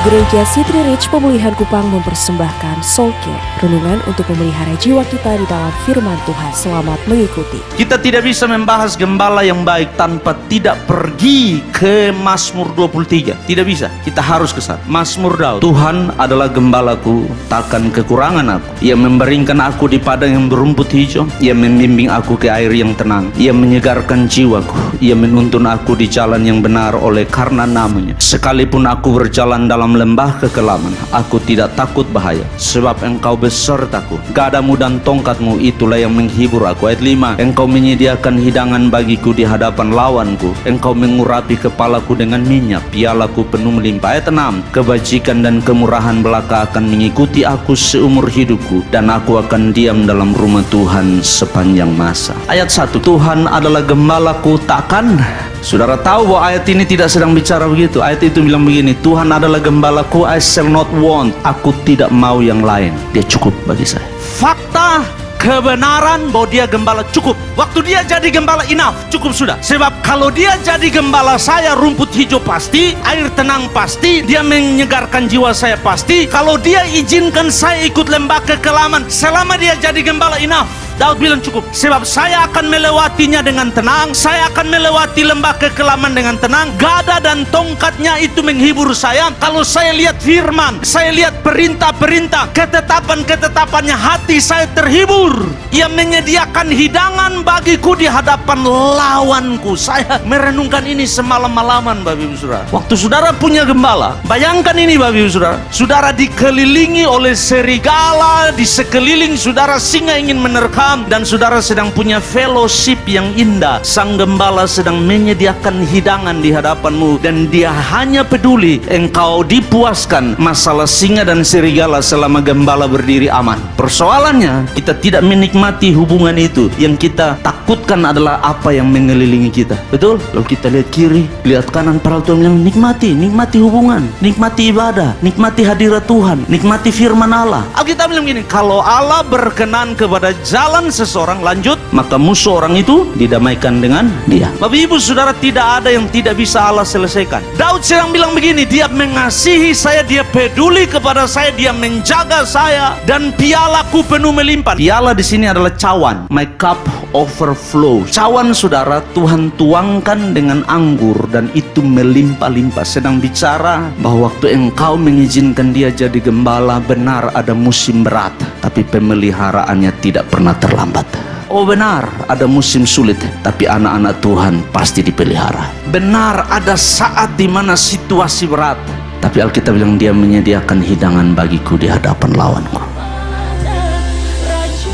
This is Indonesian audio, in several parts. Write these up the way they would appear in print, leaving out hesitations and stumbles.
Gereja City Reach Pemulihan Kupang mempersembahkan Soul Care, renungan untuk memelihara jiwa kita di dalam firman Tuhan. Selamat mengikuti. Kita tidak bisa membahas gembala yang baik tanpa tidak pergi ke Mazmur 23. Tidak bisa, kita harus ke sana. Mazmur Daud. Tuhan adalah gembalaku, takkan kekurangan aku. Ia membaringkan aku di padang yang berumput hijau. Ia membimbing aku ke air yang tenang. Ia menyegarkan jiwaku. Ia menuntun aku di jalan yang benar oleh karena namanya. Sekalipun aku berjalan dalam lembah kekelaman, aku tidak takut bahaya, sebab Engkau besertaku. Gadamu dan tongkatmu itulah yang menghibur aku. Ayat 5. Engkau menyediakan hidangan bagiku di hadapan lawanku. Engkau mengurapi kepalaku dengan minyak, pialaku penuh melimpah. Ayat 6. Kebajikan dan kemurahan belaka akan mengikuti aku seumur hidupku, dan aku akan diam dalam rumah Tuhan sepanjang masa. Ayat 1. Tuhan adalah gembalaku, takkan. Saudara tahu bahwa ayat ini tidak sedang bicara begitu. Ayat itu bilang begini, Tuhan adalah gembalaku, I shall not want. Aku tidak mau yang lain. Dia cukup bagi saya. Fakta, kebenaran bahwa dia gembala cukup. Waktu dia jadi gembala enough, cukup sudah. Sebab kalau dia jadi gembala saya, rumput hijau pasti, air tenang pasti, dia menyegarkan jiwa saya pasti. Kalau dia izinkan saya ikut lembah kekelaman, selama dia jadi gembala enough, Daud bilang cukup. Sebab saya akan melewatinya dengan tenang. Saya akan melewati lembah kekelaman dengan tenang. Gada dan tongkatnya itu menghibur saya. Kalau saya lihat firman, saya lihat perintah-perintah, ketetapan-ketetapannya, hati saya terhibur. Ia menyediakan hidangan bagiku di hadapan lawanku. Saya merenungkan ini semalam-malaman, Bapak Ibu Saudara. Waktu saudara punya gembala, bayangkan ini Bapak Ibu Saudara. Saudara dikelilingi oleh serigala, di sekeliling saudara singa ingin menerkam, dan saudara sedang punya fellowship yang indah. Sang gembala sedang menyediakan hidangan di hadapanmu, dan dia hanya peduli engkau dipuaskan masalah singa dan serigala selama gembala berdiri aman. Persoalannya, kita tidak menikmati hubungan itu. Yang kita takutkan adalah apa yang mengelilingi kita. Betul? Kalau kita lihat kiri, lihat kanan, para Tuhan bilang nikmati hubungan, nikmati ibadah, nikmati hadirat Tuhan, nikmati firman Allah. Alkitab bilang gini, kalau Allah berkenan kepada jalan seseorang, lanjut, maka musuh orang itu didamaikan dengan dia. Bapak Ibu Saudara, tidak ada yang tidak bisa Allah selesaikan. Daud sedang bilang begini, dia mengasihi saya, dia peduli kepada saya, dia menjaga saya, dan pialaku penuh melimpah. Piala di sini adalah cawan. My cup overflow. Cawan saudara Tuhan tuangkan dengan anggur, dan itu melimpah-limpah. Sedang bicara bahwa waktu engkau mengizinkan dia jadi gembala, benar ada musim berat, tapi pemeliharaannya tidak pernah terlambat. Oh benar, ada musim sulit, tapi anak-anak Tuhan pasti dipelihara. Benar, ada saat di mana situasi berat, tapi Alkitab bilang dia menyediakan hidangan bagiku di hadapan lawanku.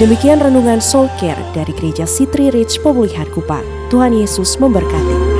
Demikian renungan Soul Care dari Gereja City Reach Pemulihan Kupang. Tuhan Yesus memberkati.